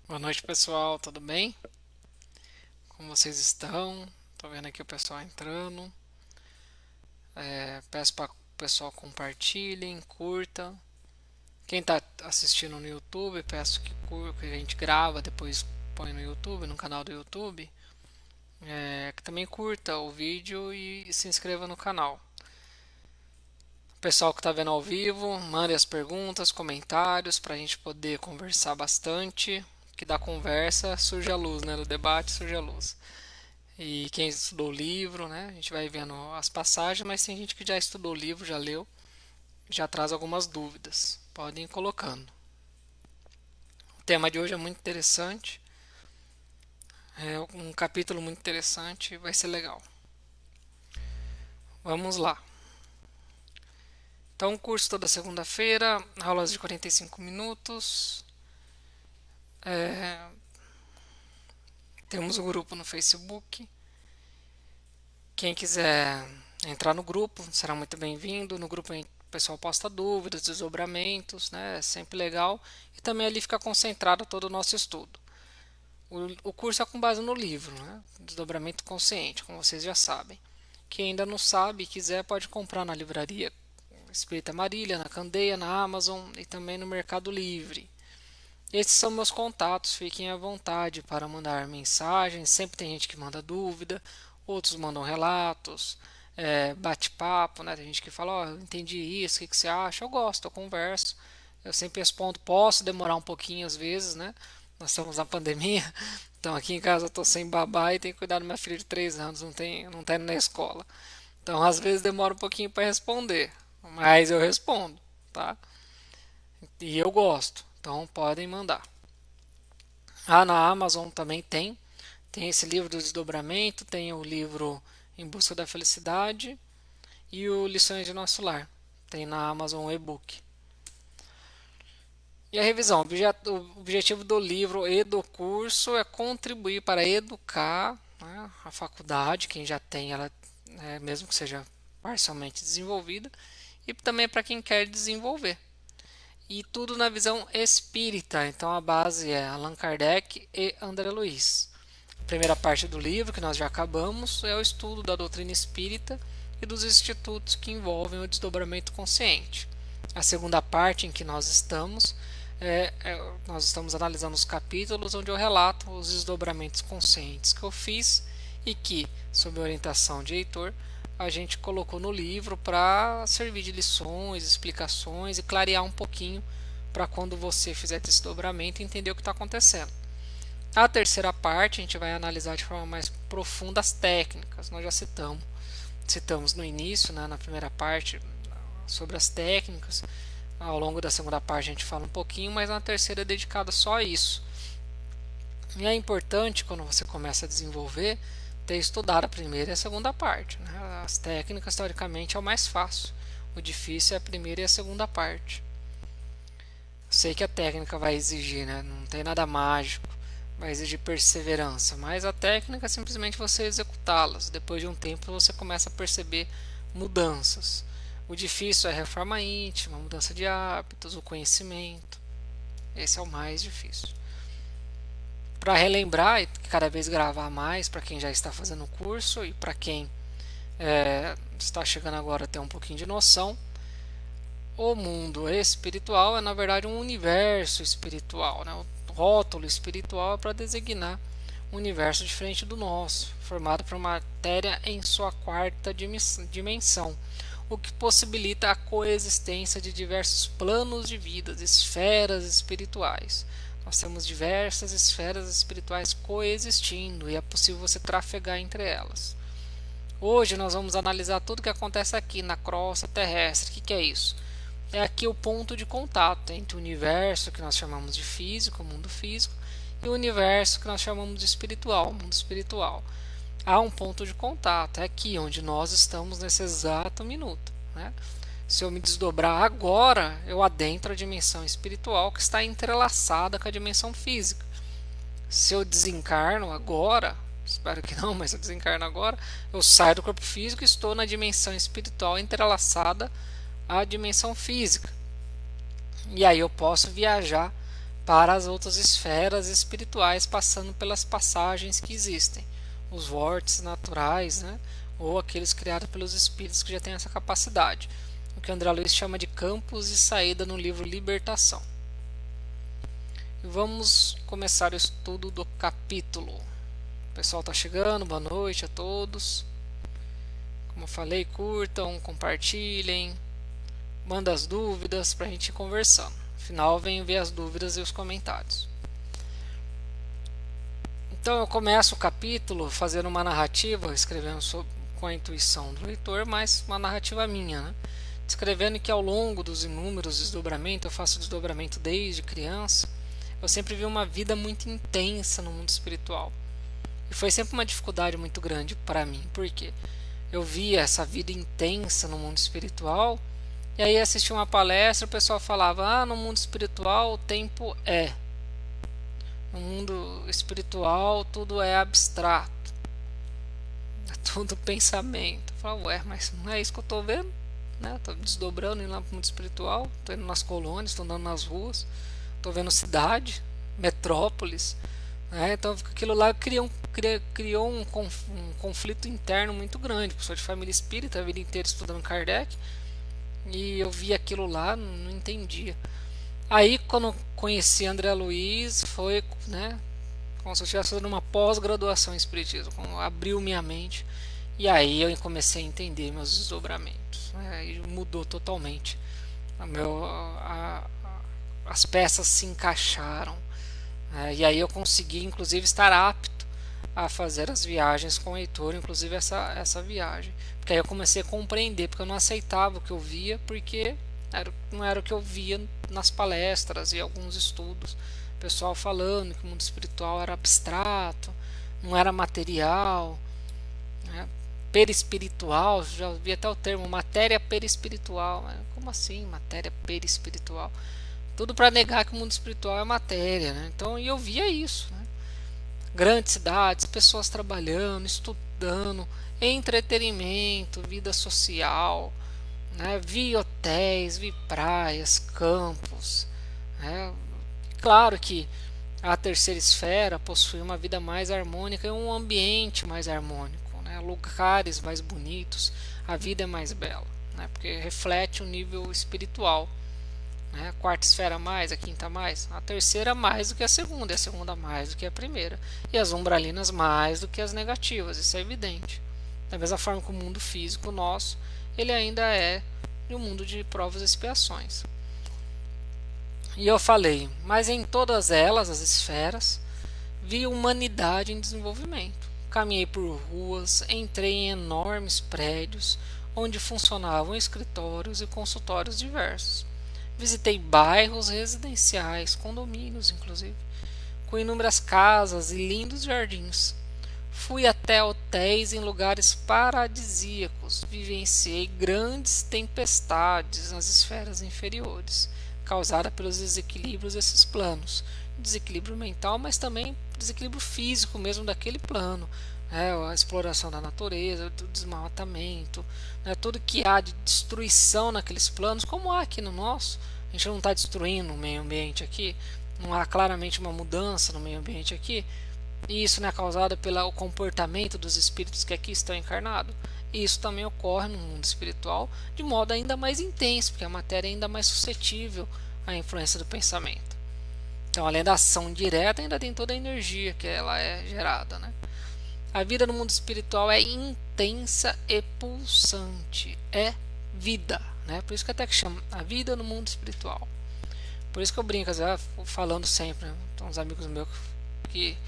Boa noite, pessoal. Tudo bem? Como vocês estão? Tô vendo aqui o pessoal entrando. Peço para o pessoal compartilhem, curta. Quem está assistindo no YouTube, peço que a gente grava, depois põe no YouTube, no canal do YouTube. Que também curta o vídeo e se inscreva no canal. O pessoal que está vendo ao vivo, mande as perguntas, comentários para a gente poder conversar bastante. Que da conversa surge a luz, né? Do debate surge a luz. E quem estudou o livro, né? A gente vai vendo as passagens, mas tem gente que já estudou o livro, já leu, já traz algumas dúvidas. Podem ir colocando. O tema de hoje é muito interessante, é um capítulo muito interessante, vai ser legal. Vamos lá. Então, curso toda segunda-feira, aulas de 45 minutos. É, temos um grupo no Facebook. Quem quiser entrar no grupo será muito bem-vindo. No grupo o pessoal posta dúvidas, desdobramentos, né? É sempre legal. E também ali fica concentrado todo o nosso estudo. O curso é com base no livro, né? Desdobramento consciente, como vocês já sabem. Quem ainda não sabe e quiser pode comprar na livraria Espírita Marília, na Candeia, na Amazon e também no Mercado Livre. Esses são meus contatos, fiquem à vontade para mandar mensagens. Sempre tem gente que manda dúvida, outros mandam relatos, bate-papo, né? Tem gente que fala, eu entendi isso, o que você acha? Eu gosto, eu converso. Eu sempre respondo, posso demorar um pouquinho às vezes, né? Nós estamos na pandemia, então aqui em casa eu estou sem babá e tenho que cuidar da minha filha de 3 anos, não está indo na escola. Então às vezes demora um pouquinho para responder, mas eu respondo, tá? E eu gosto, então podem mandar. Na Amazon também tem esse livro do desdobramento, tem o livro Em Busca da Felicidade e o Lições de Nosso Lar. Tem na Amazon e-book. E a revisão, o objetivo do livro e do curso é contribuir para educar, né, a faculdade, quem já tem ela, mesmo que seja parcialmente desenvolvida, e também para quem quer desenvolver. E tudo na visão espírita. Então a base é Allan Kardec e André Luiz. A primeira parte do livro, que nós já acabamos, é o estudo da doutrina espírita e dos institutos que envolvem o desdobramento consciente. A segunda parte em que nós estamos, nós estamos analisando os capítulos onde eu relato os desdobramentos conscientes que eu fiz e que, sob orientação de Heitor, a gente colocou no livro para servir de lições, explicações e clarear um pouquinho para quando você fizer esse desdobramento entender o que está acontecendo. A terceira parte a gente vai analisar de forma mais profunda as técnicas. Nós já citamos no início, né, na primeira parte, sobre as técnicas. Ao longo da segunda parte a gente fala um pouquinho, mas na terceira é dedicada só a isso. E é importante quando você começa a desenvolver ter estudado a primeira e a segunda parte, né? As técnicas teoricamente é o mais fácil. O difícil é a primeira e a segunda parte. Sei que a técnica vai exigir, né? Não tem nada mágico, vai exigir perseverança, mas a técnica é simplesmente você executá-las. Depois de um tempo você começa a perceber mudanças. O difícil é a reforma íntima, a mudança de hábitos, o conhecimento. Esse é o mais difícil. Para relembrar e cada vez gravar mais para quem já está fazendo o curso e para quem está chegando agora a ter um pouquinho de noção, o mundo espiritual é na verdade um universo espiritual, né? O rótulo espiritual é para designar um universo diferente do nosso, formado por matéria em sua quarta dimensão, o que possibilita a coexistência de diversos planos de vida, esferas espirituais. Nós temos diversas esferas espirituais coexistindo e é possível você trafegar entre elas. Hoje nós vamos analisar tudo o que acontece aqui na crosta terrestre. O que é isso? É aqui o ponto de contato entre o universo que nós chamamos de físico, o mundo físico, e o universo que nós chamamos de espiritual, o mundo espiritual. Há um ponto de contato, é aqui onde nós estamos nesse exato minuto, né? Se eu me desdobrar agora, eu adentro a dimensão espiritual que está entrelaçada com a dimensão física. Se eu desencarno agora, espero que não, mas se eu desencarno agora, eu saio do corpo físico e estou na dimensão espiritual entrelaçada à dimensão física. E aí eu posso viajar para as outras esferas espirituais, passando pelas passagens que existem, os vórtices naturais, né? Ou aqueles criados pelos espíritos que já têm essa capacidade, o que André Luiz chama de campos de saída no livro Libertação. E vamos começar o estudo do capítulo. O pessoal está chegando, boa noite a todos. Como eu falei, curtam, compartilhem, mandem as dúvidas para a gente ir conversando. No final, venho ver as dúvidas e os comentários. Então, eu começo o capítulo fazendo uma narrativa, escrevendo com a intuição do leitor, mas uma narrativa minha, né? Descrevendo que ao longo dos inúmeros desdobramentos, eu faço desdobramento desde criança, eu sempre vi uma vida muito intensa no mundo espiritual. E foi sempre uma dificuldade muito grande para mim, porque eu via essa vida intensa no mundo espiritual, e aí assisti uma palestra, o pessoal falava, no mundo espiritual o tempo é. No mundo espiritual tudo é abstrato. É tudo pensamento. Eu falava, ué, mas não é isso que eu estou vendo? Né? Estou desdobrando, indo lá para o mundo espiritual, estou indo nas colônias, estou andando nas ruas, estou vendo cidade, metrópoles. Então aquilo lá criou um conflito interno muito grande. Eu sou de família espírita, a vida inteira estudando Kardec, e eu vi aquilo lá, não entendia. Aí quando eu conheci André Luiz, foi, né, como se eu estivesse fazendo uma pós-graduação em Espiritismo, abriu minha mente, e aí eu comecei a entender meus desdobramentos, né, e mudou totalmente. As peças se encaixaram. E aí eu consegui, inclusive, estar apto a fazer as viagens com o Heitor, inclusive essa viagem. Porque aí eu comecei a compreender, porque eu não aceitava o que eu via, porque não era o que eu via nas palestras e alguns estudos. O pessoal falando que o mundo espiritual era abstrato, não era material, né? Perispiritual, já vi até o termo, matéria perispiritual. Como assim, matéria perispiritual? Tudo para negar que o mundo espiritual é matéria, né? Então, e eu via isso, né? Grandes cidades, pessoas trabalhando, estudando, entretenimento, vida social, né? Vi hotéis, vi praias, campos, né? Claro que a terceira esfera possui uma vida mais harmônica e um ambiente mais harmônico, né? Lugares mais bonitos, a vida é mais bela, né? Porque reflete o nível espiritual. A quarta esfera mais, a quinta mais, a terceira mais do que a segunda, e a segunda mais do que a primeira, e as umbralinas mais do que as negativas, isso é evidente. Da mesma forma que o mundo físico nosso, ele ainda é um mundo de provas e expiações. E eu falei, mas em todas elas, as esferas, vi humanidade em desenvolvimento. Caminhei por ruas, entrei em enormes prédios, onde funcionavam escritórios e consultórios diversos. Visitei bairros residenciais, condomínios inclusive, com inúmeras casas e lindos jardins. Fui até hotéis em lugares paradisíacos, vivenciei grandes tempestades nas esferas inferiores, causada pelos desequilíbrios desses planos. Desequilíbrio mental, mas também desequilíbrio físico mesmo daquele plano. A exploração da natureza, do desmatamento, tudo que há de destruição naqueles planos, como há aqui no nosso. A gente não está destruindo o meio ambiente aqui, não há claramente uma mudança no meio ambiente aqui, e isso não é causado pelo comportamento dos espíritos que aqui estão encarnados. E isso também ocorre no mundo espiritual de modo ainda mais intenso, porque a matéria é ainda mais suscetível à influência do pensamento. Então, além da ação direta, ainda tem toda a energia que ela é gerada, né? A vida no mundo espiritual é intensa e pulsante. É vida, né? Por isso que até que chama a vida no mundo espiritual. Por isso que eu brinco, falando sempre, né? Tem uns amigos meus que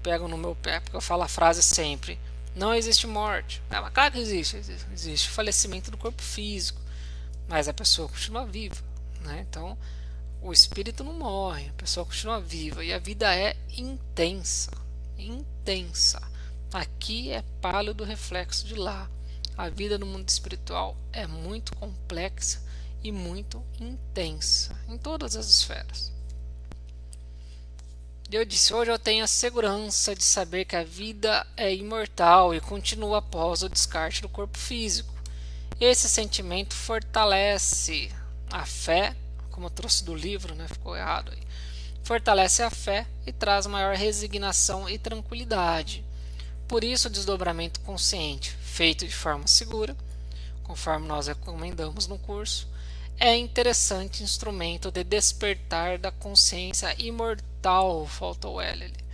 pegam no meu pé, porque eu falo a frase sempre: não existe morte. Mas claro que existe falecimento do corpo físico, mas a pessoa continua viva, né? Então, o espírito não morre, a pessoa continua viva, e a vida é intensa. Aqui é pálido reflexo de lá. A vida no mundo espiritual é muito complexa e muito intensa em todas as esferas. Eu disse, hoje eu tenho a segurança de saber que a vida é imortal e continua após o descarte do corpo físico. Esse sentimento fortalece a fé, como eu trouxe do livro, né? Ficou errado aí. fortalece a fé e traz maior resignação e tranquilidade. Por isso, o desdobramento consciente, feito de forma segura, conforme nós recomendamos no curso, é interessante instrumento de despertar da consciência imortal, faltou L ali.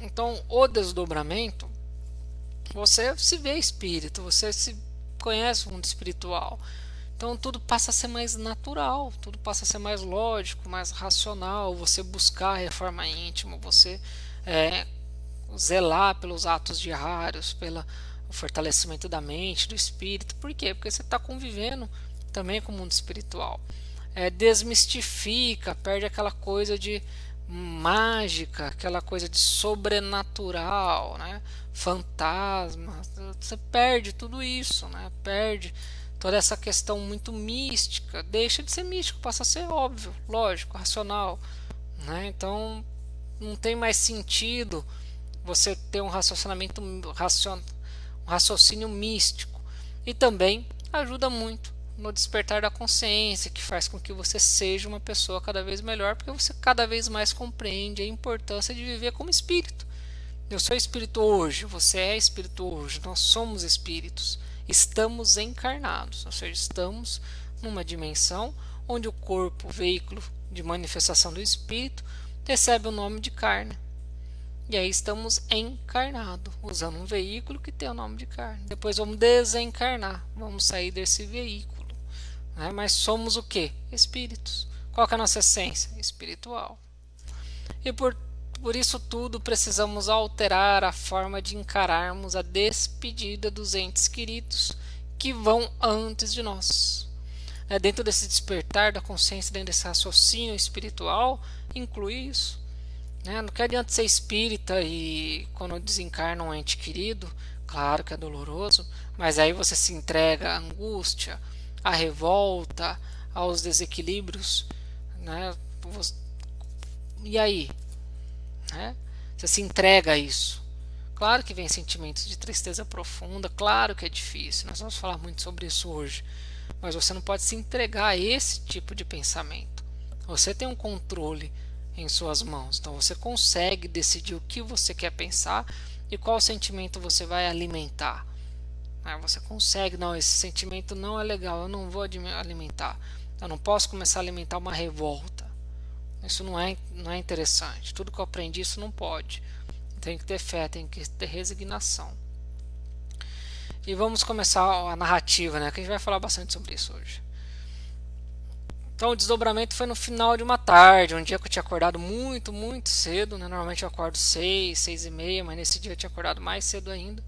Então, o desdobramento, você se vê espírito, você se conhece o mundo espiritual. Então tudo passa a ser mais natural, tudo passa a ser mais lógico, mais racional. Você buscar a reforma íntima, você é, zelar pelos atos diários, pelo fortalecimento da mente, do espírito. Por quê? Porque você está convivendo também com o mundo espiritual. Desmistifica, perde aquela coisa de mágica, aquela coisa de sobrenatural, né? Fantasma, você perde tudo isso, né? Perde toda essa questão muito mística, deixa de ser místico, passa a ser óbvio, lógico, racional, né? Então não tem mais sentido você ter um um raciocínio místico. E também ajuda muito no despertar da consciência, que faz com que você seja uma pessoa cada vez melhor, porque você cada vez mais compreende a importância de viver como espírito. Eu sou espírito hoje, você é espírito hoje, nós somos espíritos, estamos encarnados, ou seja, estamos numa dimensão onde o corpo, o veículo de manifestação do espírito, recebe o nome de carne. E aí estamos encarnados, usando um veículo que tem o nome de carne. Depois vamos desencarnar, vamos sair desse veículo. Né? Mas somos o quê? Espíritos. Qual que é a nossa essência? Espiritual. E por isso tudo precisamos alterar a forma de encararmos a despedida dos entes queridos que vão antes de nós. Dentro desse despertar da consciência, dentro desse raciocínio espiritual, inclui isso. Não que adianta ser espírita e quando desencarna um ente querido, claro que é doloroso, mas aí você se entrega à angústia, à revolta, aos desequilíbrios, né? E aí? Né? Você se entrega a isso. Claro que vem sentimentos de tristeza profunda, claro que é difícil, nós vamos falar muito sobre isso hoje, mas você não pode se entregar a esse tipo de pensamento. Você tem um controle em suas mãos, então você consegue decidir o que você quer pensar e qual sentimento você vai alimentar. Você consegue, não, esse sentimento não é legal, eu não vou alimentar, eu não posso começar a alimentar uma revolta. Isso não é interessante. Tudo que eu aprendi, isso não pode. Tem que ter fé, tem que ter resignação. E vamos começar a narrativa, né? Que a gente vai falar bastante sobre isso hoje. Então o desdobramento foi no final de uma tarde, um dia que eu tinha acordado muito, muito cedo, né? Normalmente eu acordo 6, 6 e meia, mas nesse dia eu tinha acordado mais cedo ainda.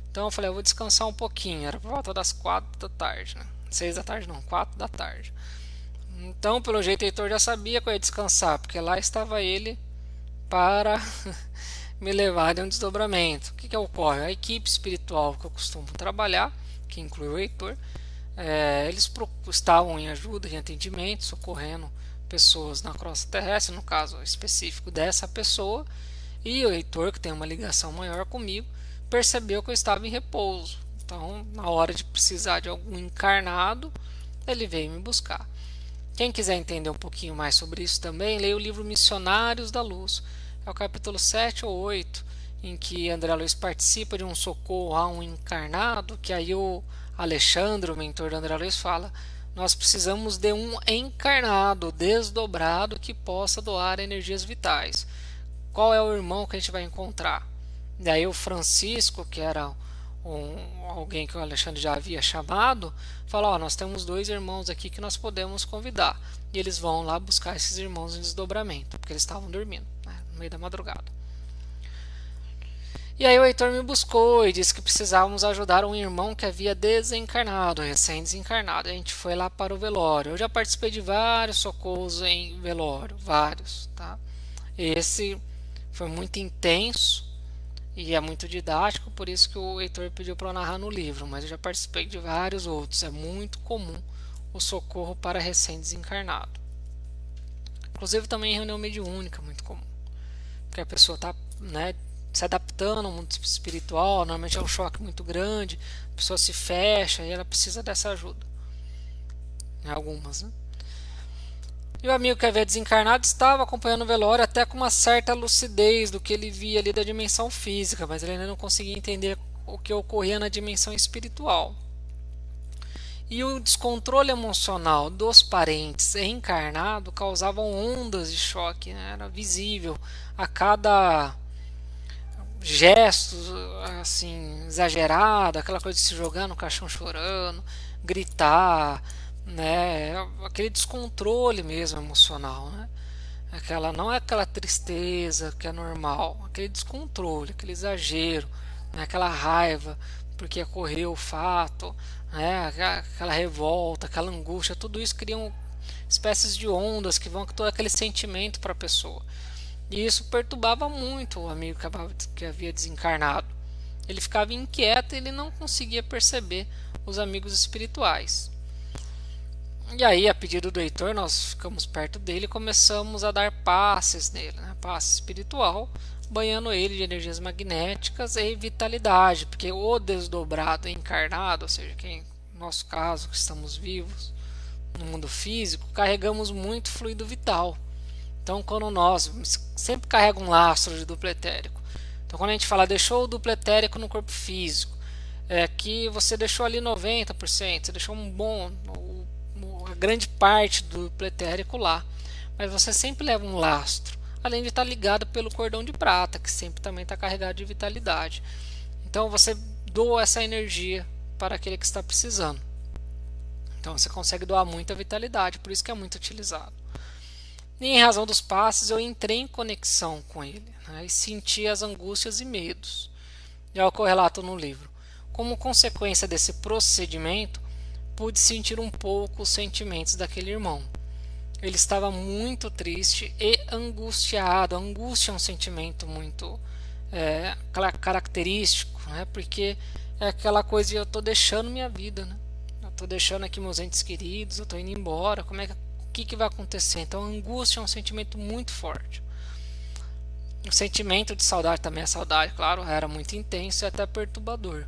Então eu falei, eu vou descansar um pouquinho, era por volta das 4 da tarde, né? 6 da tarde não, 4 da tarde. Então, pelo jeito, o Heitor já sabia que eu ia descansar, porque lá estava ele para me levar de um desdobramento. O que ocorre? A equipe espiritual que eu costumo trabalhar, que inclui o Heitor, eles estavam em ajuda, em atendimento, socorrendo pessoas na crosta terrestre, no caso específico dessa pessoa, e o Heitor, que tem uma ligação maior comigo, percebeu que eu estava em repouso. Então, na hora de precisar de algum encarnado, ele veio me buscar. Quem quiser entender um pouquinho mais sobre isso também, leia o livro Missionários da Luz. É o capítulo 7 ou 8, em que André Luiz participa de um socorro a um encarnado, que aí o Alexandre, o mentor de André Luiz, fala: nós precisamos de um encarnado, desdobrado, que possa doar energias vitais. Qual é o irmão que a gente vai encontrar? Daí o Francisco, que era alguém que o Alexandre já havia chamado, fala: nós temos 2 irmãos aqui que nós podemos convidar, e eles vão lá buscar esses irmãos em desdobramento, porque eles estavam dormindo, né, no meio da madrugada. E aí o Heitor me buscou e disse que precisávamos ajudar um irmão que havia desencarnado, recém-desencarnado. A gente foi lá para o velório. Eu já participei de vários socorros em velório, vários, tá? Esse foi muito intenso e é muito didático, por isso que o Heitor pediu para eu narrar no livro, mas eu já participei de vários outros. É muito comum o socorro para recém-desencarnado. Inclusive também em reunião mediúnica, muito comum. Porque a pessoa está, né, se adaptando ao mundo espiritual, normalmente é um choque muito grande, a pessoa se fecha e ela precisa dessa ajuda. Em algumas, né? E o amigo que havia desencarnado estava acompanhando o velório até com uma certa lucidez do que ele via ali da dimensão física, mas ele ainda não conseguia entender o que ocorria na dimensão espiritual. E o descontrole emocional dos parentes encarnados causavam ondas de choque, né? Era visível a cada gesto assim exagerado, aquela coisa de se jogar no caixão chorando, gritar, né? Aquele descontrole mesmo emocional, né? Aquela não é aquela tristeza que é normal, aquele descontrole, aquele exagero, né? Aquela raiva porque ocorreu o fato, né? Aquela revolta, aquela angústia, tudo isso criam espécies de ondas que vão com todo aquele sentimento para a pessoa. E isso perturbava muito o amigo que havia desencarnado. Ele ficava inquieto e ele não conseguia perceber os amigos espirituais. E aí, a pedido do Heitor, nós ficamos perto dele e começamos a dar passes nele, né? Passe espiritual, banhando ele de energias magnéticas e vitalidade, porque o desdobrado encarnado, ou seja, quem, no nosso caso, que estamos vivos no mundo físico, carregamos muito fluido vital. Então, quando nós sempre carrega um lastro de duplo etérico. Então, quando a gente fala deixou o duplo etérico no corpo físico, é que você deixou ali 90%, você deixou um bom, uma grande parte do duplo etérico lá. Mas você sempre leva um lastro, além de estar ligado pelo cordão de prata, que sempre também está carregado de vitalidade. Então, você doa essa energia para aquele que está precisando. Então, você consegue doar muita vitalidade, por isso que é muito utilizado. E em razão dos passes, eu entrei em conexão com ele, né, e senti as angústias e medos. É o que eu relato no livro. Como consequência desse procedimento, pude sentir um pouco os sentimentos daquele irmão. Ele estava muito triste e angustiado. A angústia é um sentimento muito característico, né, porque é aquela coisa de eu estou deixando minha vida, né? Eu estou deixando aqui meus entes queridos, eu estou indo embora, como é que que vai acontecer? Então, a angústia é um sentimento muito forte. O sentimento de saudade também, a saudade, claro, era muito intenso e até perturbador.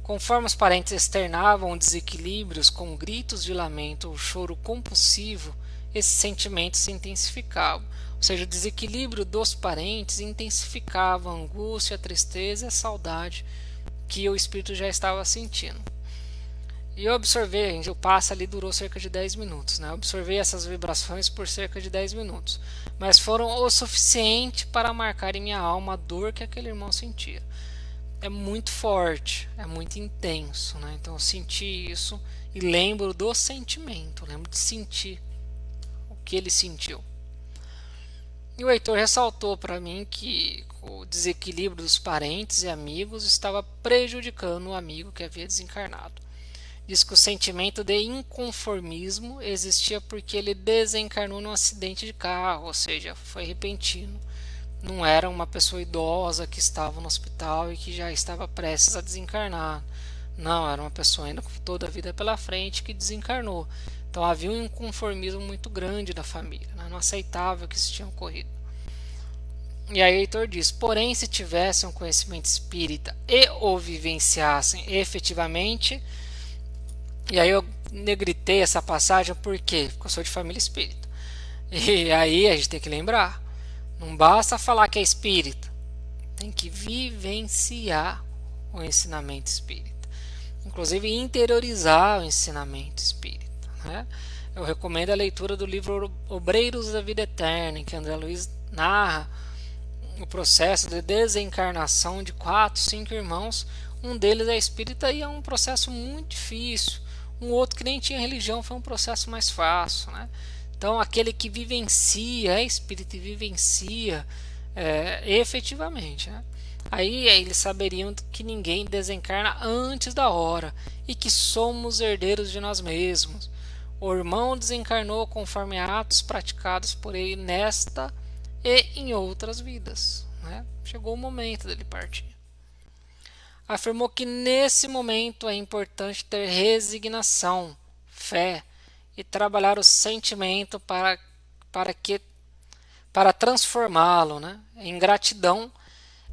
Conforme os parentes externavam desequilíbrios com gritos de lamento ou choro compulsivo, esse sentimento se intensificava. Ou seja, o desequilíbrio dos parentes intensificava a angústia, a tristeza e a saudade que o espírito já estava sentindo. E eu observei, o passe ali durou cerca de 10 minutos, né? Eu observei essas vibrações por cerca de 10 minutos, mas foram o suficiente para marcar em minha alma a dor que aquele irmão sentia. É muito forte, é muito intenso, né? Então eu senti isso e lembro do sentimento, lembro de sentir o que ele sentiu. E o Heitor ressaltou para mim que o desequilíbrio dos parentes e amigos estava prejudicando o amigo que havia desencarnado. Diz que o sentimento de inconformismo existia porque ele desencarnou num acidente de carro, ou seja, foi repentino. Não era uma pessoa idosa que estava no hospital e que já estava prestes a desencarnar. Não, era uma pessoa ainda com toda a vida pela frente que desencarnou. Então havia um inconformismo muito grande da família, né? Não aceitava que isso tinha ocorrido. E aí Heitor diz, porém se tivessem um conhecimento espírita e o vivenciassem efetivamente. E aí eu negritei essa passagem porque eu sou de família espírita. E aí a gente tem que lembrar, não basta falar que é espírita, tem que vivenciar o ensinamento espírita. Inclusive interiorizar o ensinamento espírita, né? Eu recomendo a leitura do livro Obreiros da Vida Eterna, em que André Luiz narra o processo de desencarnação de 4, 5 irmãos. Um deles é espírita e é um processo muito difícil. Um outro que nem tinha religião foi um processo mais fácil, né? Então aquele que vivencia, é espírita e vivencia efetivamente, né? Aí eles saberiam que ninguém desencarna antes da hora e que somos herdeiros de nós mesmos. O irmão desencarnou conforme atos praticados por ele nesta e em outras vidas, né? Chegou o momento dele partir. Afirmou que nesse momento é importante ter resignação, fé e trabalhar o sentimento para transformá-lo, né, em gratidão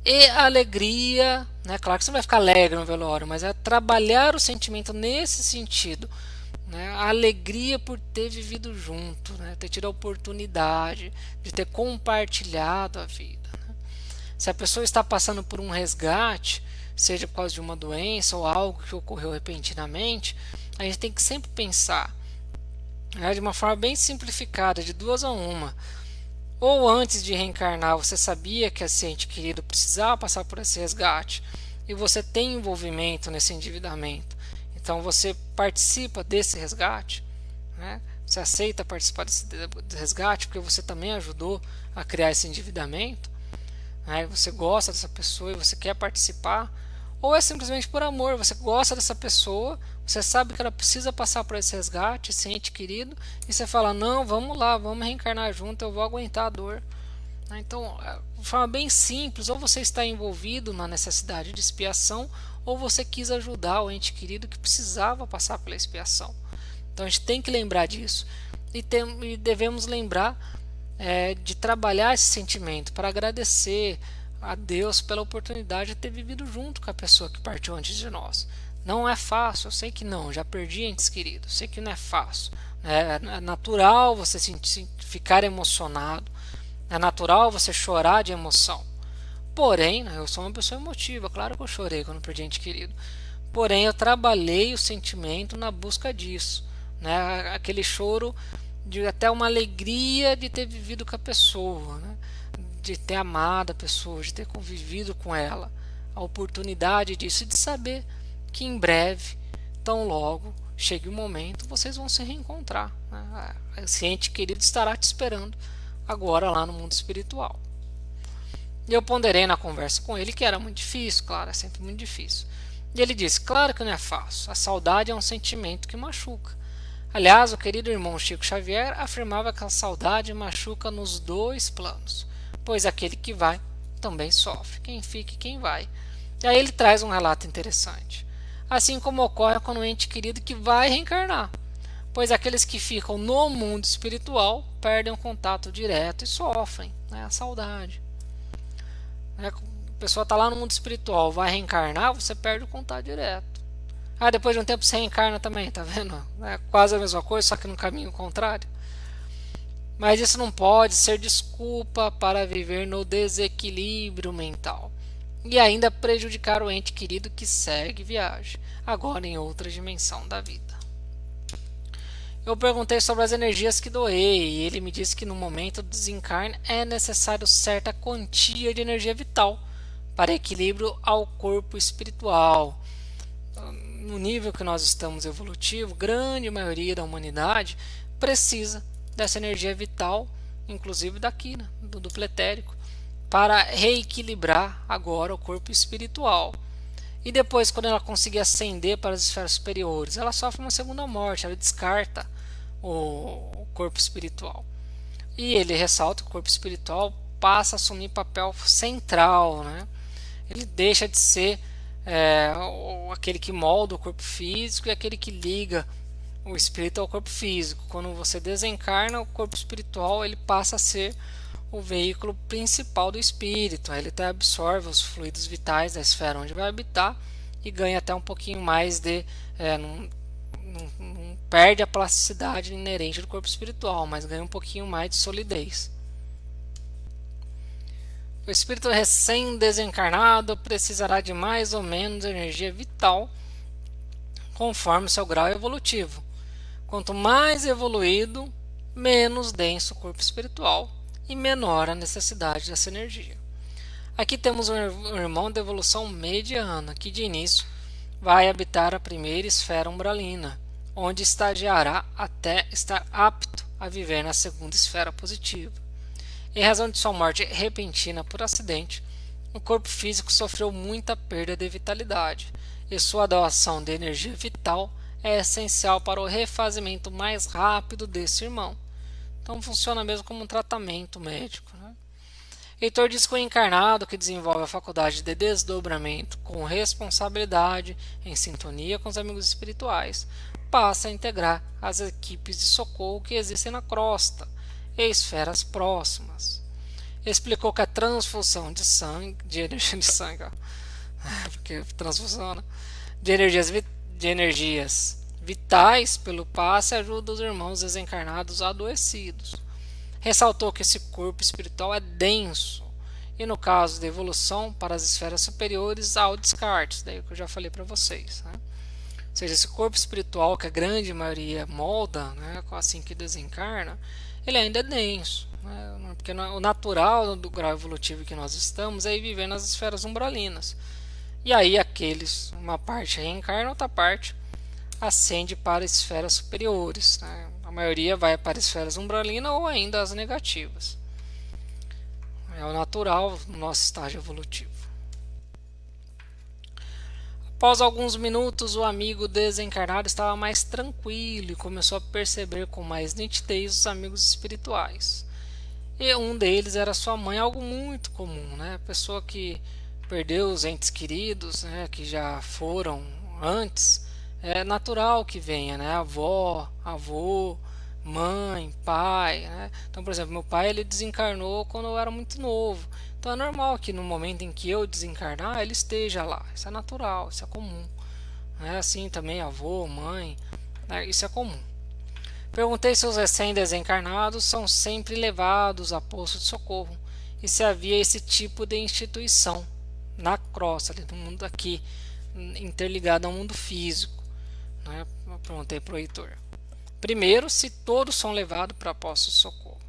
e alegria, né? Claro que você não vai ficar alegre no velório, mas é trabalhar o sentimento nesse sentido né, a alegria por ter vivido junto, né, ter tido a oportunidade de ter compartilhado a vida. Se a pessoa está passando por um resgate, seja por causa de uma doença ou algo que ocorreu repentinamente, a gente tem que sempre pensar, né, de uma forma bem simplificada, de duas a uma. Ou antes de reencarnar você sabia que esse ente querido precisava passar por esse resgate e você tem envolvimento nesse endividamento, então você participa desse resgate, né? Você aceita participar desse resgate porque você também ajudou a criar esse endividamento, né? Você gosta dessa pessoa e você quer participar, ou é simplesmente por amor, você gosta dessa pessoa, você sabe que ela precisa passar por esse resgate, esse ente querido, e você fala, não, vamos lá, vamos reencarnar junto, eu vou aguentar a dor. Então, de forma bem simples, ou você está envolvido na necessidade de expiação, ou você quis ajudar o ente querido que precisava passar pela expiação. Então a gente tem que lembrar disso, e devemos lembrar de trabalhar esse sentimento para agradecer a Deus pela oportunidade de ter vivido junto com a pessoa que partiu antes de nós. Não é fácil, eu sei que não, já perdi entes queridos, sei que não é fácil. É natural você ficar emocionado, é natural você chorar de emoção. Porém, eu sou uma pessoa emotiva, claro que eu chorei quando perdi ente querido. Porém, eu trabalhei o sentimento na busca disso, né? Aquele choro de até uma alegria de ter vivido com a pessoa, né? De ter amado a pessoa, de ter convivido com ela, a oportunidade disso e de saber que em breve, tão logo, chegue o momento, vocês vão se reencontrar, né? Esse ente querido estará te esperando agora lá no mundo espiritual. E eu ponderei na conversa com ele que era muito difícil, claro, é sempre muito difícil. E ele disse, claro que não é fácil, a saudade é um sentimento que machuca. Aliás, o querido irmão Chico Xavier afirmava que a saudade machuca nos dois planos, pois aquele que vai também sofre, quem fica e quem vai. E aí ele traz um relato interessante. Assim como ocorre com o ente querido que vai reencarnar, pois aqueles que ficam no mundo espiritual perdem o contato direto e sofrem, né, a saudade. A pessoa está lá no mundo espiritual, vai reencarnar, você perde o contato direto. Depois de um tempo você reencarna também, tá vendo? É quase a mesma coisa, só que no caminho contrário. Mas isso não pode ser desculpa para viver no desequilíbrio mental e ainda prejudicar o ente querido que segue viagem, agora em outra dimensão da vida. Eu perguntei sobre as energias que doei e ele me disse que no momento do desencarne é necessário certa quantia de energia vital para equilíbrio ao corpo espiritual. No nível que nós estamos evolutivo, grande maioria da humanidade precisa dessa energia vital, inclusive daqui, né, do duplo etérico, para reequilibrar agora o corpo espiritual. E depois, quando ela conseguir ascender para as esferas superiores, ela sofre uma segunda morte, ela descarta o corpo espiritual. E ele ressalta que o corpo espiritual passa a assumir papel central, né? Ele deixa de ser aquele que molda o corpo físico e aquele que liga o espírito ao corpo físico. Quando você desencarna, o corpo espiritual ele passa a ser o veículo principal do espírito. Ele até absorve os fluidos vitais da esfera onde vai habitar e ganha até um pouquinho mais de... não perde a plasticidade inerente do corpo espiritual, mas ganha um pouquinho mais de solidez. O espírito recém-desencarnado precisará de mais ou menos energia vital conforme seu grau evolutivo. Quanto mais evoluído, menos denso o corpo espiritual e menor a necessidade dessa energia. Aqui temos um irmão de evolução mediana, que de início vai habitar a primeira esfera umbralina, onde estagiará até estar apto a viver na segunda esfera positiva. Em razão de sua morte repentina por acidente, o corpo físico sofreu muita perda de vitalidade, e sua doação de energia vital é essencial para o refazimento mais rápido desse irmão. Então funciona mesmo como um tratamento médico, né? Heitor diz que o encarnado que desenvolve a faculdade de desdobramento com responsabilidade, em sintonia com os amigos espirituais, passa a integrar as equipes de socorro que existem na crosta e esferas próximas. Explicou que a transfusão de sangue, de energia de sangue, porque transfusão, né? de energias vitais pelo passe e ajuda os irmãos desencarnados adoecidos. Ressaltou que esse corpo espiritual é denso e, no caso da evolução para as esferas superiores, há o descarte, daí que eu já falei para vocês, né? Ou seja, esse corpo espiritual que a grande maioria molda, né, assim que desencarna, ele ainda é denso, né? Porque o natural do grau evolutivo que nós estamos é ir viver nas esferas umbralinas. E aí uma parte reencarna, outra parte ascende para esferas superiores, né? A maioria vai para esferas umbralinas ou ainda as negativas. É o natural do nosso estágio evolutivo. Após alguns minutos, o amigo desencarnado estava mais tranquilo e começou a perceber com mais nitidez os amigos espirituais. E um deles era sua mãe, algo muito comum, né? Pessoa que perdeu os entes queridos, né? Que já foram antes, é natural que venha, né? Avó, avô, mãe, pai, né? Então, por exemplo, meu pai ele desencarnou quando eu era muito novo. Então é normal que no momento em que eu desencarnar, ele esteja lá. Isso é natural, isso é comum. É assim também avô, mãe, né? Isso é comum. Perguntei se os recém-desencarnados são sempre levados a posto de socorro e se havia esse tipo de instituição na crosta, ali no mundo aqui, interligado ao mundo físico, né? Eu perguntei para o Heitor. Primeiro, se todos são levados para postos de socorro.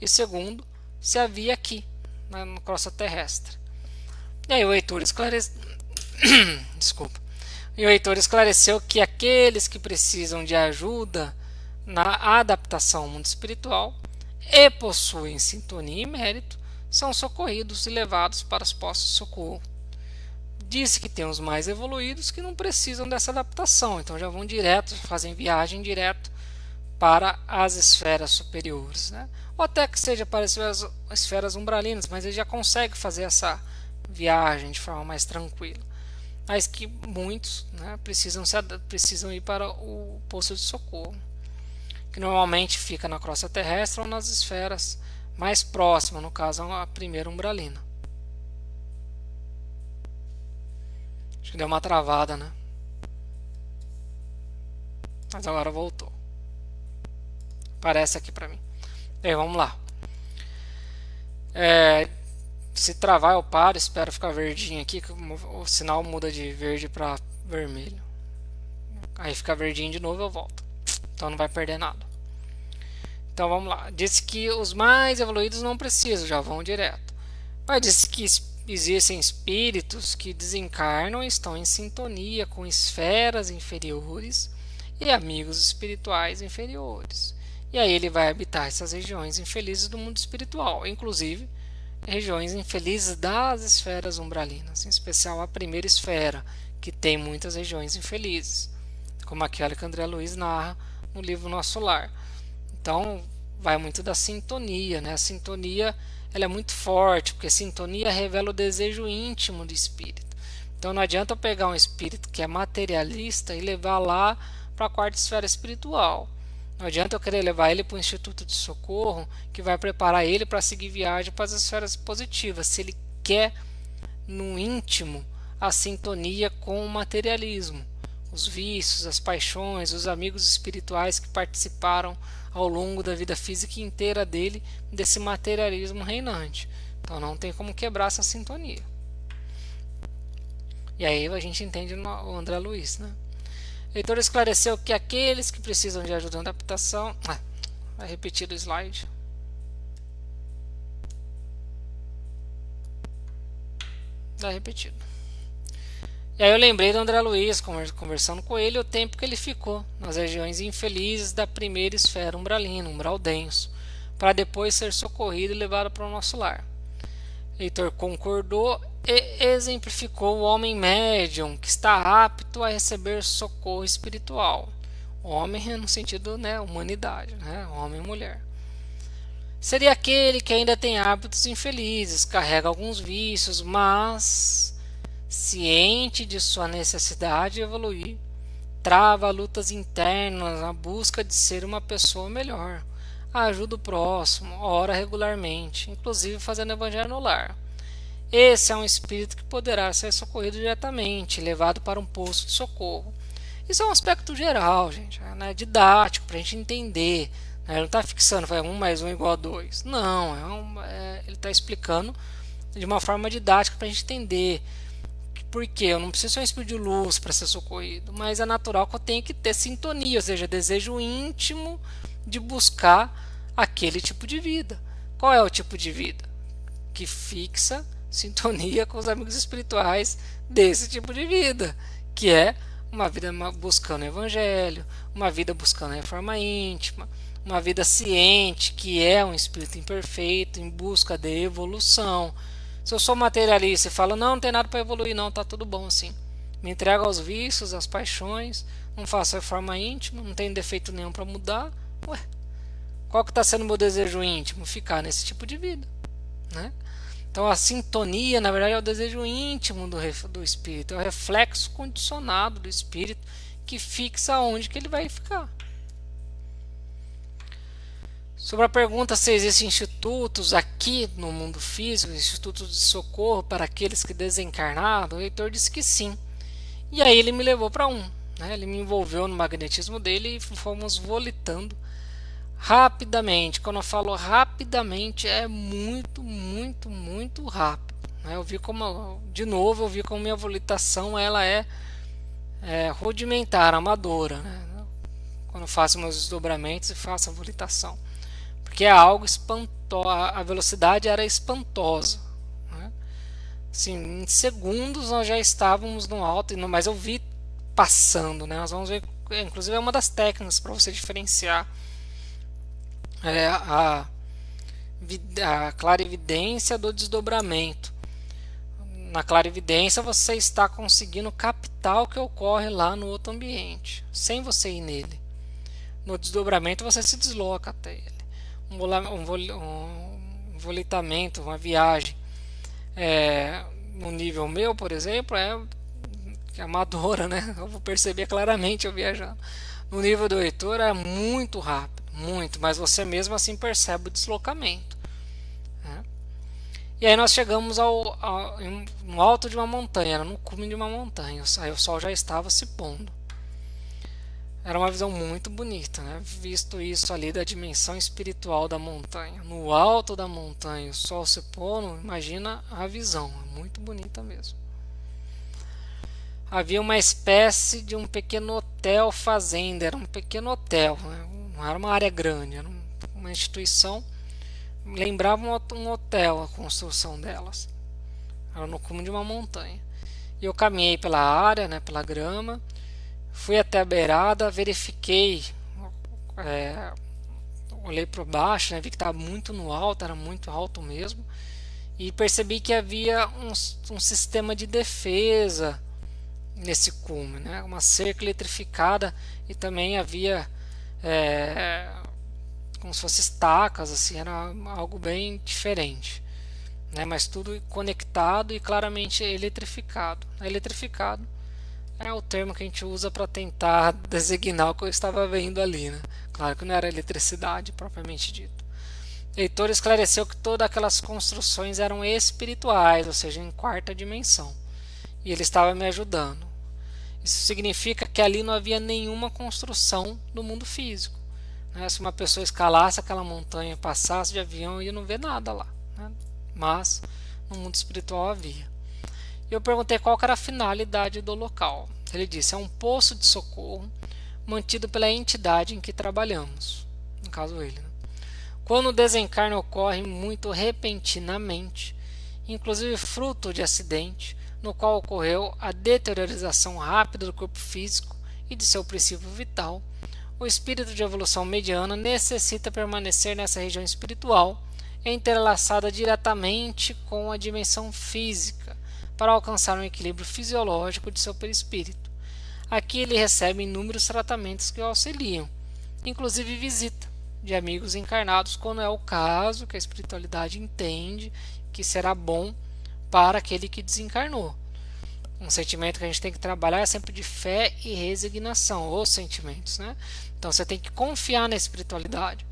E segundo, se havia aqui, na crosta terrestre. E aí o Heitor esclareceu. Desculpa. E o Heitor esclareceu que aqueles que precisam de ajuda na adaptação ao mundo espiritual e possuem sintonia e mérito são socorridos e levados para os postos de socorro. Disse que tem os mais evoluídos que não precisam dessa adaptação, então já vão direto, fazem viagem direto para as esferas superiores, né? Ou até que seja para as esferas umbralinas, mas ele já consegue fazer essa viagem de forma mais tranquila. Mas que muitos, né, precisam ir para o posto de socorro, que normalmente fica na crosta terrestre ou nas esferas mais próximas, no caso a primeira umbralina. Acho que deu uma travada, né? Mas agora voltou. Aparece aqui para mim. Bem, vamos lá. Se travar eu paro, espero ficar verdinho aqui, que o sinal muda de verde para vermelho. Aí fica verdinho de novo, eu volto. Então não vai perder nada. Então vamos lá. Disse que os mais evoluídos não precisam, já vão direto. Mas disse que existem espíritos que desencarnam e estão em sintonia com esferas inferiores e amigos espirituais inferiores. E aí ele vai habitar essas regiões infelizes do mundo espiritual, inclusive regiões infelizes das esferas umbralinas, em especial a primeira esfera, que tem muitas regiões infelizes, como aquela que André Luiz narra no livro Nosso Lar. Então, vai muito da sintonia, né? A sintonia ela é muito forte, porque a sintonia revela o desejo íntimo do espírito. Então, não adianta eu pegar um espírito que é materialista e levar lá para a quarta esfera espiritual. Não adianta eu querer levar ele para o Instituto de Socorro, que vai preparar ele para seguir viagem para as esferas positivas, se ele quer, no íntimo, a sintonia com o materialismo, os vícios, as paixões, os amigos espirituais que participaram ao longo da vida física inteira dele, desse materialismo reinante. Então não tem como quebrar essa sintonia. E aí a gente entende o André Luiz, né? O Heitor esclareceu que aqueles que precisam de ajuda na adaptação... vai repetir o slide. Está repetido. E aí eu lembrei do André Luiz, conversando com ele, o tempo que ele ficou nas regiões infelizes da primeira esfera umbralina, umbral denso, para depois ser socorrido e levado para o nosso lar. Heitor concordou e exemplificou o homem médium que está apto a receber socorro espiritual. Homem no sentido, né, humanidade, né, homem e mulher. Seria aquele que ainda tem hábitos infelizes, carrega alguns vícios, mas ciente de sua necessidade de evoluir, trava lutas internas na busca de ser uma pessoa melhor, ajuda o próximo, ora regularmente, inclusive fazendo evangelho no lar. Esse é um espírito que poderá ser socorrido diretamente, levado para um posto de socorro, Isso é um aspecto geral, gente, né, didático, para a gente entender. Né? Ele não está fixando, vai 1 mais 1 igual a 2. Não, ele está explicando de uma forma didática para a gente entender. Porque eu não preciso ser um espírito de luz para ser socorrido, mas é natural que eu tenha que ter sintonia, ou seja, desejo íntimo de buscar aquele tipo de vida. Qual é o tipo de vida? Que fixa sintonia com os amigos espirituais desse tipo de vida, que é uma vida buscando o evangelho, uma vida buscando a reforma íntima, uma vida ciente, que é um espírito imperfeito em busca de evolução. Se eu sou materialista e falo, não, não tem nada para evoluir, não, tá tudo bom assim. Me entrego aos vícios, às paixões, não faço reforma íntima, não tenho defeito nenhum para mudar. Ué, qual que está sendo o meu desejo íntimo? Ficar nesse tipo de vida, né? Então a sintonia, na verdade, é o desejo íntimo do espírito, é o reflexo condicionado do espírito que fixa onde que ele vai ficar. Sobre a pergunta se existem institutos aqui no mundo físico, institutos de socorro para aqueles que desencarnaram, o leitor disse que sim. E aí ele me levou para um. Né? Ele me envolveu no magnetismo dele e fomos volitando rapidamente. Quando eu falo rapidamente, é muito, muito, muito rápido. Né? Eu vi como, de novo, eu vi como minha volitação ela é rudimentar, amadora. Né? Quando eu faço meus desdobramentos e faço a volitação. Porque é algo espantoso, a velocidade era espantosa. Né? Assim, em segundos nós já estávamos no alto, mas eu vi passando. Né? Nós vamos ver, inclusive é uma das técnicas para você diferenciar a clarividência do desdobramento. Na clarividência você está conseguindo captar o que ocorre lá no outro ambiente, sem você ir nele. No desdobramento você se desloca até ele. Um volitamento, uma viagem no nível meu, por exemplo, é amadora, né? Eu vou perceber claramente eu viajando. No nível do Heitor é muito rápido, muito, mas você mesmo assim percebe o deslocamento. Né? E aí nós chegamos no alto de uma montanha, era no cume de uma montanha, aí o sol já estava se pondo. Era uma visão muito bonita, né? Visto isso ali da dimensão espiritual da montanha. No alto da montanha, o sol se pondo, imagina a visão, é muito bonita mesmo. Havia uma espécie de um pequeno hotel fazenda, era um pequeno hotel, né? Não era uma área grande, era uma instituição, lembrava um hotel a construção delas. Era no cume de uma montanha. E eu caminhei pela área, né, pela grama, fui até a beirada, verifiquei, olhei para baixo, né, vi que estava muito no alto, era muito alto mesmo, e percebi que havia um sistema de defesa nesse cume, né, uma cerca eletrificada, e também havia como se fossem estacas, assim, era algo bem diferente, né, mas tudo conectado e claramente eletrificado. Eletrificado é o termo que a gente usa para tentar designar o que eu estava vendo ali, né? Claro que não era eletricidade propriamente dito. Heitor esclareceu que todas aquelas construções eram espirituais, ou seja, em quarta dimensão, e ele estava me ajudando. Isso significa que ali não havia nenhuma construção do mundo físico. Né? Se uma pessoa escalasse aquela montanha, passasse de avião, ia não ver nada lá. Né? Mas no mundo espiritual havia. E eu perguntei qual era a finalidade do local. Ele disse, é um poço de socorro mantido pela entidade em que trabalhamos. No caso ele. Né? Quando o desencarne ocorre muito repentinamente, inclusive fruto de acidente, no qual ocorreu a deteriorização rápida do corpo físico e de seu princípio vital, o espírito de evolução mediana necessita permanecer nessa região espiritual, entrelaçada diretamente com a dimensão física, para alcançar um equilíbrio fisiológico de seu perispírito. Aqui ele recebe inúmeros tratamentos que o auxiliam, inclusive visita de amigos encarnados, quando é o caso que a espiritualidade entende que será bom para aquele que desencarnou. Um sentimento que a gente tem que trabalhar é sempre de fé e resignação, os sentimentos, né? Então você tem que confiar na espiritualidade.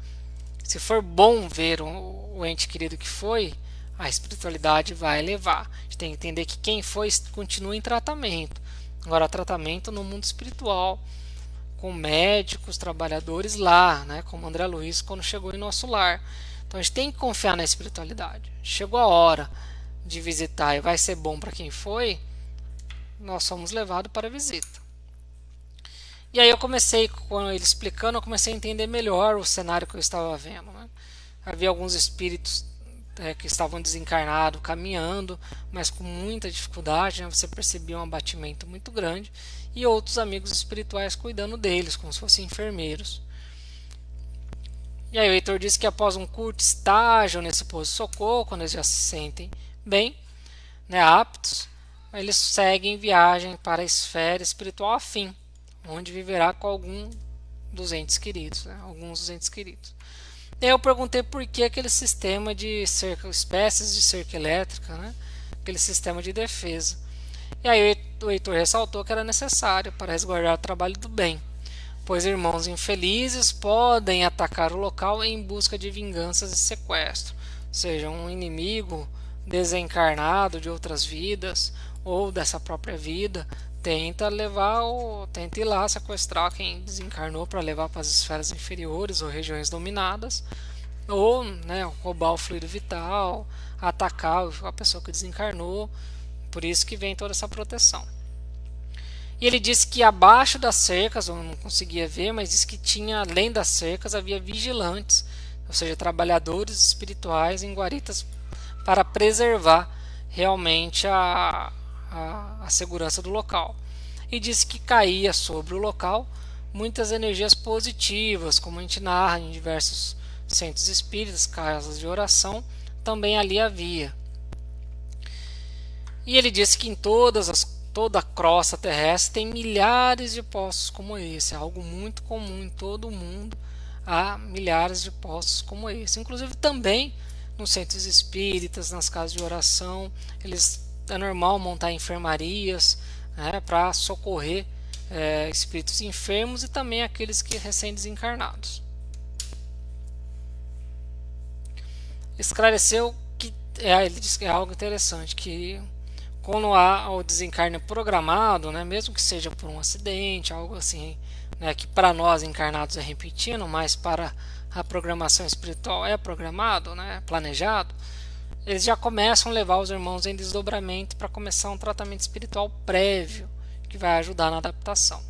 Se for bom ver o ente querido que foi, a espiritualidade vai levar. A gente tem que entender que quem foi continua em tratamento. Agora, tratamento no mundo espiritual, com médicos, trabalhadores lá, né, como André Luiz quando chegou em nosso lar. Então a gente tem que confiar na espiritualidade. Chegou a hora de visitar e vai ser bom para quem foi, nós somos levados para a visita. E aí eu comecei, com ele explicando, eu comecei a entender melhor o cenário que eu estava vendo. Né? Havia alguns espíritos que estavam desencarnados, caminhando, mas com muita dificuldade, né? Você percebia um abatimento muito grande, e outros amigos espirituais cuidando deles, como se fossem enfermeiros. E aí o Heitor disse que após um curto estágio nesse posto de socorro, quando eles já se sentem bem, né, aptos, eles seguem viagem para a esfera espiritual afim, onde viverá com algum dos entes queridos, né, alguns dos entes queridos. E aí eu perguntei por que aquele sistema de cerca, espécies de cerca elétrica, né, aquele sistema de defesa. E aí o Heitor ressaltou que era necessário para resguardar o trabalho do bem, pois irmãos infelizes podem atacar o local em busca de vinganças e sequestro, seja um inimigo desencarnado de outras vidas ou dessa própria vida tenta ir lá sequestrar quem desencarnou para levar para as esferas inferiores ou regiões dominadas, ou né, roubar o fluido vital, atacar a pessoa que desencarnou. Por isso que vem toda essa proteção. E ele disse que abaixo das cercas, eu não conseguia ver, mas disse que tinha, além das cercas, havia vigilantes, ou seja, trabalhadores espirituais em guaritas para preservar realmente a segurança do local. E disse que caía sobre o local muitas energias positivas, como a gente narra em diversos centros espíritas, casas de oração, também ali havia. E ele disse que em toda a crosta terrestre tem milhares de postos como esse, é algo muito comum em todo o mundo, há milhares de postos como esse, inclusive também nos centros espíritas, nas casas de oração, é normal montar enfermarias, né, para socorrer espíritos enfermos e também aqueles que recém-desencarnados. Esclareceu que ele disse que é algo interessante, que quando há o desencarne programado, né, mesmo que seja por um acidente, algo assim, né, que para nós encarnados é repentino, mas para a programação espiritual é programado, né, planejado, eles já começam a levar os irmãos em desdobramento para começar um tratamento espiritual prévio, que vai ajudar na adaptação.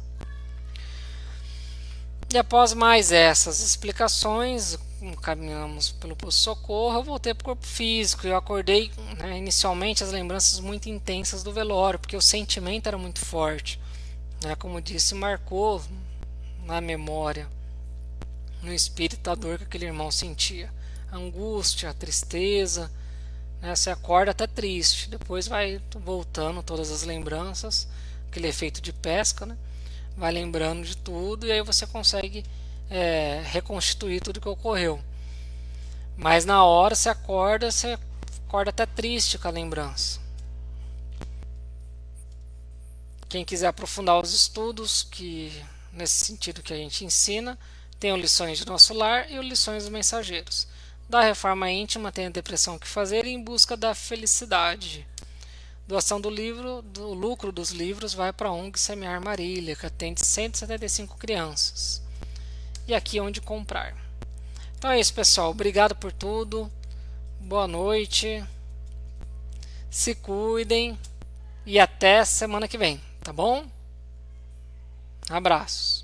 E após mais essas explicações, caminhamos pelo posto de socorro, eu voltei para o corpo físico. Eu acordei, né, inicialmente, as lembranças muito intensas do velório, porque o sentimento era muito forte. Né, como disse, marcou na memória, no espírito, a dor que aquele irmão sentia. A angústia, a tristeza. Né, você acorda até triste, depois vai voltando todas as lembranças, aquele efeito de pesca, né? Vai lembrando de tudo e aí você consegue reconstituir tudo que ocorreu. Mas na hora você acorda até triste com a lembrança. Quem quiser aprofundar os estudos, que nesse sentido que a gente ensina, tem o Lições de Nosso Lar e o Lições dos Mensageiros. Da Reforma Íntima tem a Depressão que Fazer em Busca da Felicidade. Doação do lucro dos livros vai para a ONG Semear Marília, que atende 175 crianças. E aqui é onde comprar. Então é isso, pessoal. Obrigado por tudo. Boa noite. Se cuidem. E até semana que vem, tá bom? Abraços.